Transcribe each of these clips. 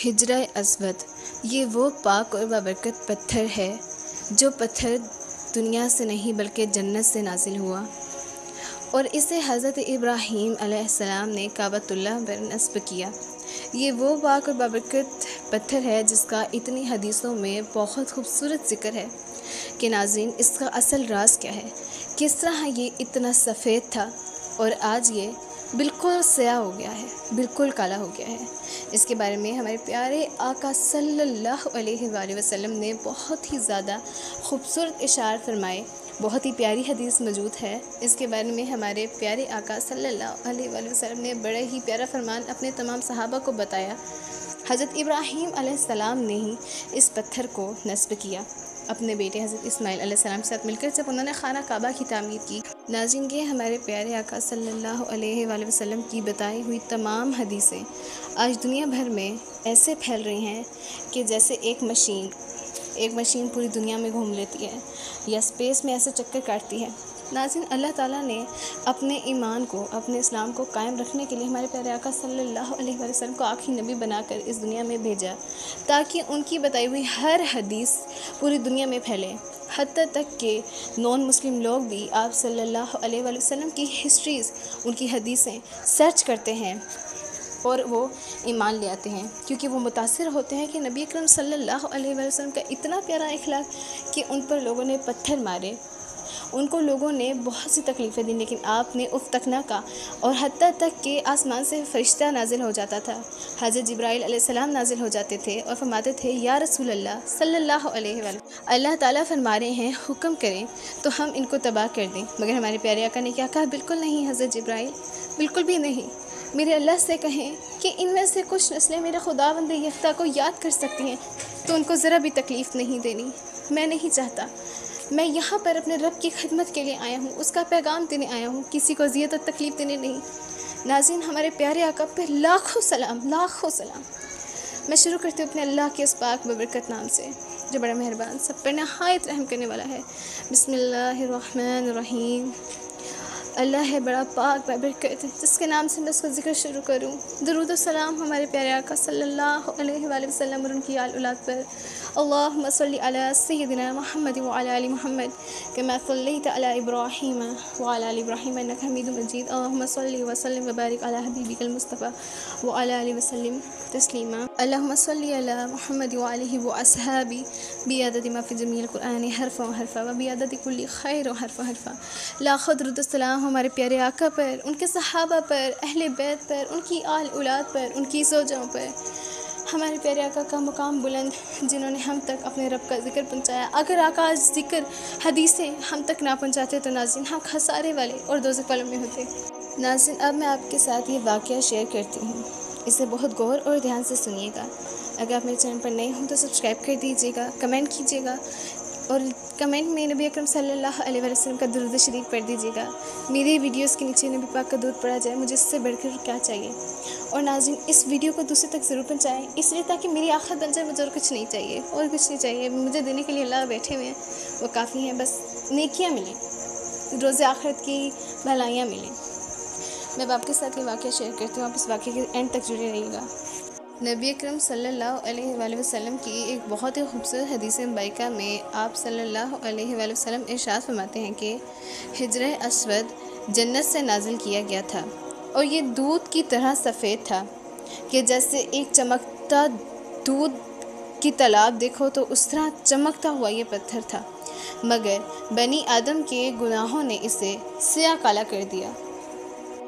ہجرہ اسود یہ وہ پاک اور بابرکت پتھر ہے جو پتھر دنیا سے نہیں بلکہ جنت سے نازل ہوا، اور اسے حضرت ابراہیم علیہ السلام نے کعبۃ اللہ پر نصب کیا۔ یہ وہ پاک اور بابرکت پتھر ہے جس کا اتنی حدیثوں میں بہت خوبصورت ذکر ہے کہ ناظرین، اس کا اصل راز کیا ہے، کس طرح یہ اتنا سفید تھا اور آج یہ بالکل سیاہ ہو گیا ہے، بالکل کالا ہو گیا ہے۔ اس کے بارے میں ہمارے پیارے آقا صلی اللہ علیہ وآلہ وسلم نے بہت ہی زیادہ خوبصورت اشعار فرمائے، بہت ہی پیاری حدیث موجود ہے۔ اس کے بارے میں ہمارے پیارے آقا صلی اللہ علیہ وآلہ وسلم نے بڑے ہی پیارا فرمان اپنے تمام صحابہ کو بتایا۔ حضرت ابراہیم علیہ السلام نے ہی اس پتھر کو نصب کیا اپنے بیٹے حضرت اسماعیل علیہ السلام کے ساتھ مل کر، جب انہوں نے خانہ کعبہ کی تعمیر کی۔ ناظرین، یہ ہمارے پیارے آقا صلی اللہ علیہ وآلہ وسلم کی بتائی ہوئی تمام حدیثیں آج دنیا بھر میں ایسے پھیل رہی ہیں کہ جیسے ایک مشین پوری دنیا میں گھوم لیتی ہے یا اسپیس میں ایسے چکر کاٹتی ہے۔ ناظرین، اللہ تعالیٰ نے اپنے ایمان کو، اپنے اسلام کو قائم رکھنے کے لیے ہمارے پیارے آقا صلی اللہ علیہ وآلہ وسلم کو آخری نبی بنا کر اس دنیا میں بھیجا، تاکہ ان کی بتائی ہوئی ہر حدیث پوری دنیا میں پھیلے، حتیٰ تک کہ نان مسلم لوگ بھی آپ صلی اللہ علیہ وآلہ وسلم کی ہسٹریز، ان کی حدیثیں سرچ کرتے ہیں اور وہ ایمان لے آتے ہیں، کیونکہ وہ متاثر ہوتے ہیں کہ نبی اکرم صلی اللہ علیہ وآلہ وسلم کا اتنا پیارا اخلاق کہ ان پر لوگوں نے پتھر مارے، ان کو لوگوں نے بہت سی تکلیفیں دی، لیکن آپ نے اف تک نہ کہا، اور حتیٰ تک کہ آسمان سے فرشتہ نازل ہو جاتا تھا، حضرت جبرائیل علیہ السلام نازل ہو جاتے تھے اور فرماتے تھے یا رسول اللہ صلی اللہ علیہ وآلہ، اللہ تعالیٰ فرما رہے ہیں حکم کریں تو ہم ان کو تباہ کر دیں۔ مگر ہمارے پیارے آقا نے کیا کہا؟ بالکل نہیں حضرت جبرائیل، بالکل بھی نہیں، میرے اللہ سے کہیں کہ ان میں سے کچھ نسلیں میرے خداوند یکتا کو یاد کر سکتی ہیں تو ان کو ذرا بھی تکلیف نہیں دینی، میں نہیں چاہتا، میں یہاں پر اپنے رب کی خدمت کے لیے آیا ہوں، اس کا پیغام دینے آیا ہوں، کسی کو اذیت اور تکلیف دینے نہیں۔ ناظرین، ہمارے پیارے آقا پہ لاکھوں سلام، لاکھوں سلام۔ میں شروع کرتی ہوں اپنے اللہ کے اس پاک ببرکت نام سے جو بڑا مہربان، سب پر نہایت رحم کرنے والا ہے۔ بسم اللہ الرحمن الرحیم۔ اللہ ہے بڑا پاک بابرکت، جس کے نام سے میں اس کا ذکر شروع کروں۔ درود و سلام ہمارے پیارے آقا صلی اللہ علیہ وآلہ وسلم اور ان کی آل اولاد پر۔ اللہم صلی علی سیدنا محمد وعلی آل محمد کما صلیت علی ابراہیم وعلی آل ابراہیم انک حمید مجید۔ اللہم صلی وسلم وبارک علی حبیبک المصطفیٰ وعلی آلہ وسلم تسلیما۔ اللہم صلی علی محمد وآلہ واصحابہ بعدد ما فی جمیع القرآن حرفا وحرفا وبعدد کل خیر حرفا حرفا۔ لاکھوں درود و سلام ہمارے پیارے آقا پر، ان کے صحابہ پر، اہل بیت پر، ان کی آل اولاد پر، ان کی زوجوں پر۔ ہمارے پیارے آقا کا مقام بلند، جنہوں نے ہم تک اپنے رب کا ذکر پہنچایا۔ اگر آقا ذکر حدیثیں ہم تک نہ پہنچاتے تو ناظرین ہم خسارے والے اور دوزخ والوں میں ہوتے۔ ناظرین، اب میں آپ کے ساتھ یہ واقعہ شیئر کرتی ہوں، اسے بہت غور اور دھیان سے سنیے گا۔ اگر آپ میرے چینل پر نئے ہوں تو سبسکرائب کر دیجیے گا، کمنٹ کیجیے گا، اور کمنٹ میں نبی اکرم صلی اللہ علیہ وآلہ وسلم کا درود شریف پڑھ دیجیے گا۔ میرے ویڈیوز کے نیچے نبی پاک کا درود پڑھا جائے، مجھے اس سے بڑھ کر کیا چاہیے۔ اور ناظرین، اس ویڈیو کو دوسرے تک ضرور پہنچائیں، اس لیے تاکہ میری آخرت بن جائے، مجھے اور کچھ نہیں چاہیے، اور کچھ نہیں چاہیے، مجھے دینے کے لیے اللہ بیٹھے ہوئے ہیں، وہ کافی ہیں، بس نیکیاں ملیں، روز آخرت کی بھلائیاں ملیں۔ میں اب آپ کے ساتھ یہ واقعہ شیئر کرتی ہوں، آپ اس واقعے کے اینڈ تک جڑے رہیے گا۔ نبی اکرم صلی اللہ علیہ وآلہ وسلم کی ایک بہت ہی خوبصورت حدیث مبارکہ میں آپ صلی اللہ علیہ وآلہ وسلم ارشاد فرماتے ہیں کہ ہجرہ اسود جنت سے نازل کیا گیا تھا، اور یہ دودھ کی طرح سفید تھا کہ جیسے ایک چمکتا دودھ کی تالاب دیکھو تو اس طرح چمکتا ہوا یہ پتھر تھا، مگر بنی آدم کے گناہوں نے اسے سیاہ کالا کر دیا۔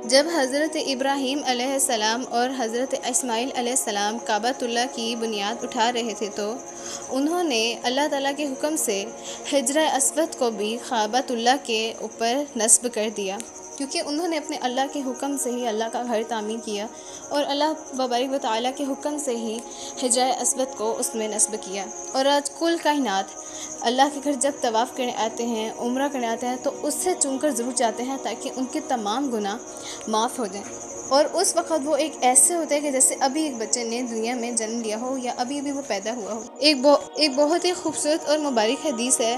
جب حضرت ابراہیم علیہ السلام اور حضرت اسماعیل علیہ السلام کعبۃ اللہ کی بنیاد اٹھا رہے تھے تو انہوں نے اللہ تعالیٰ کے حکم سے ہجرہ اسود کو بھی کعبۃ اللہ کے اوپر نصب کر دیا، کیونکہ انہوں نے اپنے اللہ کے حکم سے ہی اللہ کا گھر تعمیر کیا، اور اللہ تبارک و تعالیٰ کے حکم سے ہی ہجرہ اسود کو اس میں نصب کیا۔ اور آج کل کائنات اللہ کے گھر جب طواف کرنے آتے ہیں، عمرہ کرنے آتے ہیں، تو اس سے چوم کر ضرور جاتے ہیں تاکہ ان کے تمام گناہ معاف ہو جائیں۔ اور اس وقت وہ ایک ایسے ہوتے ہیں کہ جیسے ابھی ایک بچے نے دنیا میں جنم لیا ہو یا ابھی ابھی وہ پیدا ہوا ہو۔ ایک بہت ہی خوبصورت اور مبارک حدیث ہے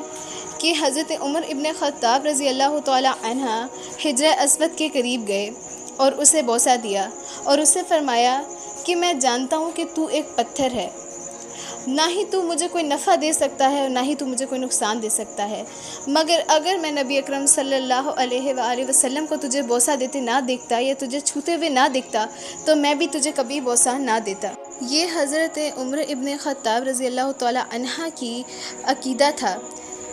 کہ حضرت عمر ابن خطاب رضی اللہ تعالی عنہ ہجرہ اسود کے قریب گئے اور اسے بوسہ دیا اور اسے فرمایا کہ میں جانتا ہوں کہ تو ایک پتھر ہے، نہ ہی تو مجھے کوئی نفع دے سکتا ہے اور نہ ہی تو مجھے کوئی نقصان دے سکتا ہے، مگر اگر میں نبی اکرم صلی اللہ علیہ وآلہ وسلم کو تجھے بوسہ دیتے نہ دیکھتا یا تجھے چھوتے ہوئے نہ دیکھتا تو میں بھی تجھے کبھی بوسہ نہ دیتا۔ یہ حضرت عمر ابن خطاب رضی اللہ تعالیٰ عنہ کی عقیدہ تھا،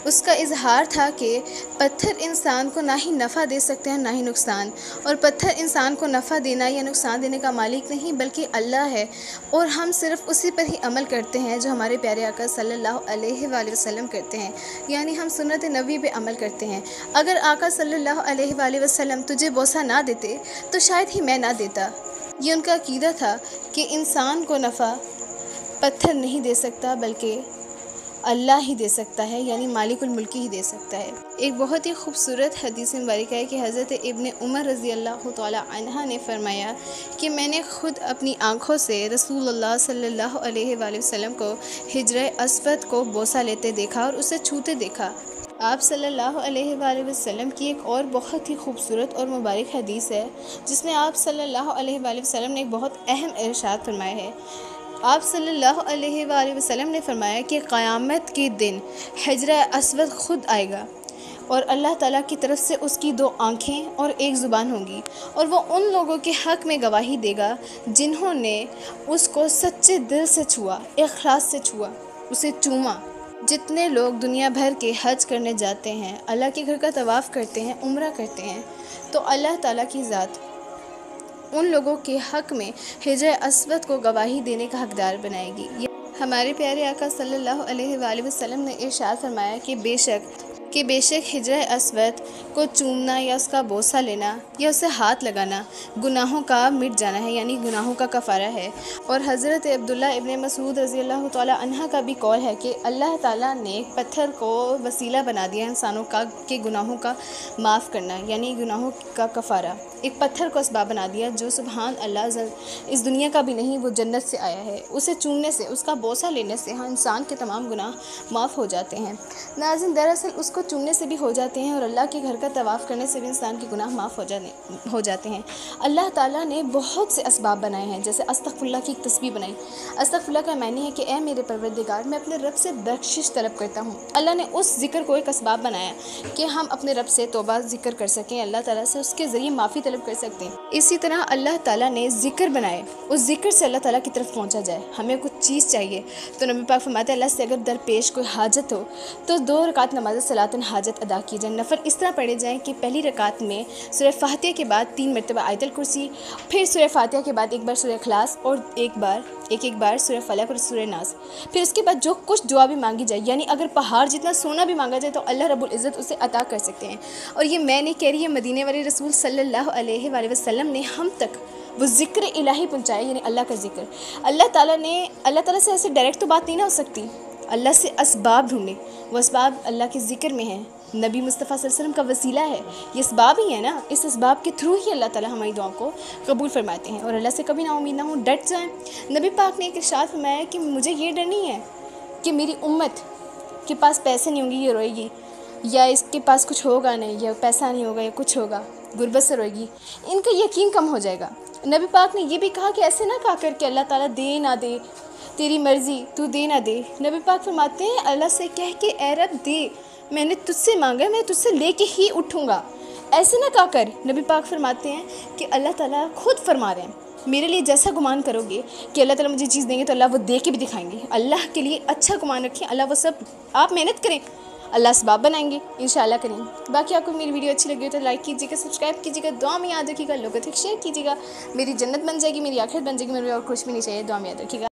اس کا اظہار تھا کہ پتھر انسان کو نہ ہی نفع دے سکتے ہیں نہ ہی نقصان، اور پتھر انسان کو نفع دینا یا نقصان دینے کا مالک نہیں بلکہ اللہ ہے، اور ہم صرف اسی پر ہی عمل کرتے ہیں جو ہمارے پیارے آقا صلی اللہ علیہ وآلہ وسلم کرتے ہیں، یعنی ہم سنت نبی پہ عمل کرتے ہیں۔ اگر آقا صلی اللہ علیہ وآلہ وسلم تجھے بوسہ نہ دیتے تو شاید ہی میں نہ دیتا۔ یہ ان کا عقیدہ تھا کہ انسان کو نفع پتھر نہیں دے سکتا بلکہ اللہ ہی دے سکتا ہے، یعنی مالک الملک ہی دے سکتا ہے۔ ایک بہت ہی خوبصورت حدیث مبارکہ ہے کہ حضرت ابن عمر رضی اللہ تعالیٰ عنہ نے فرمایا کہ میں نے خود اپنی آنکھوں سے رسول اللہ صلی اللہ علیہ وآلہ وسلم کو حجرہ اسود کو بوسہ لیتے دیکھا اور اسے چھوتے دیکھا۔ آپ صلی اللہ علیہ وآلہ وسلم کی ایک اور بہت ہی خوبصورت اور مبارک حدیث ہے جس میں آپ صلی اللہ علیہ وآلہ وسلم نے ایک بہت اہم ارشاد فرمایا ہے۔ آپ صلی اللہ علیہ وآلہ وسلم نے فرمایا کہ قیامت کے دن حجرہ اسود خود آئے گا اور اللہ تعالیٰ کی طرف سے اس کی 2 آنکھیں اور 1 زبان ہوگی، اور وہ ان لوگوں کے حق میں گواہی دے گا جنہوں نے اس کو سچے دل سے چھوا، اخلاص سے چھوا، اسے چوما۔ جتنے لوگ دنیا بھر کے حج کرنے جاتے ہیں، اللہ کے گھر کا طواف کرتے ہیں، عمرہ کرتے ہیں، تو اللہ تعالیٰ کی ذات ان لوگوں کے حق میں حجرہ اسود کو گواہی دینے کا حقدار بنائے گی۔ ہمارے پیارے آقا صلی اللہ علیہ وآلہ وسلم نے ارشاد فرمایا کہ بے شک حجرہ اسود کو چومنا یا اس کا بوسہ لینا یا اسے ہاتھ لگانا گناہوں کا مٹ جانا ہے، یعنی گناہوں کا کفارہ ہے۔ اور حضرت عبداللہ ابن مسعود رضی اللہ تعالیٰ عنہ کا بھی قول ہے کہ اللہ تعالیٰ نے پتھر کو وسیلہ بنا دیا انسانوں کا کہ گناہوں کا معاف کرنا، یعنی گناہوں کا کفارہ۔ ایک پتھر کو اسباب بنا دیا جو سبحان اللہ اس دنیا کا بھی نہیں، وہ جنت سے آیا ہے، اسے چومنے سے، اس کا بوسہ لینے سے انسان کے تمام گناہ معاف ہو جاتے ہیں۔ ناظرین، دراصل اس کو چومنے سے بھی ہو جاتے ہیں اور اللہ کے گھر کا طواف کرنے سے بھی انسان کے گناہ معاف ہو جاتے ہیں۔ اللہ تعالیٰ نے بہت سے اسباب بنائے ہیں، جیسے استغفر اللہ کی ایک تسبیح بنائی۔ استغفر اللہ کا معنی ہے کہ اے میرے پروردگار، میں اپنے رب سے بخشش طلب کرتا ہوں۔ اللہ نے اس ذکر کو ایک اسباب بنایا کہ ہم اپنے رب سے توبہ ذکر کر سکیں، اللہ تعالیٰ سے اس کے ذریعے معافی طلب کر سکتے ہیں۔ اسی طرح اللہ تعالیٰ نے ذکر بنائے، اس ذکر سے اللہ تعالیٰ کی طرف پہنچا جائے۔ ہمیں کچھ چیز چاہیے تو نبی پاک فرماتے ہیں اللہ سے اگر درپیش کوئی حاجت ہو تو 2 رکعت نماز صلاۃ حاجت ادا کی جائے۔ نفل اس طرح پڑھے جائیں کہ پہلی رکعت میں سورہ فاتحہ کے بعد 3 مرتبہ آیت الکرسی، پھر سورہ فاتحہ کے بعد ایک بار سورہ اخلاص اور ایک بار سورہ فلق اور سورہ ناس، پھر اس کے بعد جو کچھ دعا بھی مانگی جائے، یعنی اگر پہاڑ جتنا سونا بھی مانگا جائے تو اللہ رب العزت اسے عطا کر سکتے ہیں۔ اور یہ میں نہیں کہہ رہی، یہ مدینے والے رسول صلی اللہ علیہ وآلہ وسلم نے ہم تک وہ ذکر الہی پہنچایا، یعنی اللہ کا ذکر۔ اللہ تعالیٰ سے ایسے ڈائریکٹ تو بات نہیں نہ ہو سکتی، اللہ سے اسباب ڈھونڈے، وہ اسباب اللہ کے ذکر میں ہیں، نبی مصطفیٰ صلی اللہ علیہ وسلم کا وسیلہ ہے، یہ اسباب ہی ہے نا، اس اسباب کے تھرو ہی اللہ تعالیٰ ہماری دعاؤں کو قبول فرماتے ہیں۔ اور اللہ سے کبھی نا امید نہ ہوں، ڈٹ جائیں۔ نبی پاک نے ایک ارشاد فرمایا کہ مجھے یہ ڈر نہیں ہے کہ میری امت کے پاس پیسے نہیں ہوں گی، یہ روئے گی، یا اس کے پاس کچھ ہوگا نہیں، یا پیسہ نہیں ہوگا، یا کچھ ہوگا، غربت سے روئے گی، ان کا یقین کم ہو جائے گا۔ نبی پاک نے یہ بھی کہا کہ ایسے نہ کہا کر کے اللہ تعالیٰ دے نہ دے، تیری مرضی، تو دے نہ دے۔ نبی پاک فرماتے ہیں اللہ سے کہہ کہ اے رب دے، میں نے تجھ سے مانگا ہے، میں تجھ سے لے کے ہی اٹھوں گا، ایسے نہ کہا کر۔ نبی پاک فرماتے ہیں کہ اللہ تعالیٰ خود فرما رہے ہیں میرے لیے جیسا گمان کرو گے کہ اللہ تعالیٰ مجھے چیز دیں گے تو اللہ وہ دے کے بھی دکھائیں گے۔ اللہ کے لیے اچھا گمان رکھیں، اللہ وہ سب، آپ محنت کریں، اللہ اسباب بنائیں گے انشاءاللہ کریں۔ باقی آپ کو میری ویڈیو اچھی لگی ہو تو لائک کیجیے گا، سبسکرائب کیجیے گا، دعا میں یاد رکھیے گا، لوگوں تک شیئر کیجیے گا۔ میری جنت بن جائے گی، میری آخرت بن جائے گی، میرے اور کچھ بھی نہیں چاہیے، دعا میں یاد رکھیے گا۔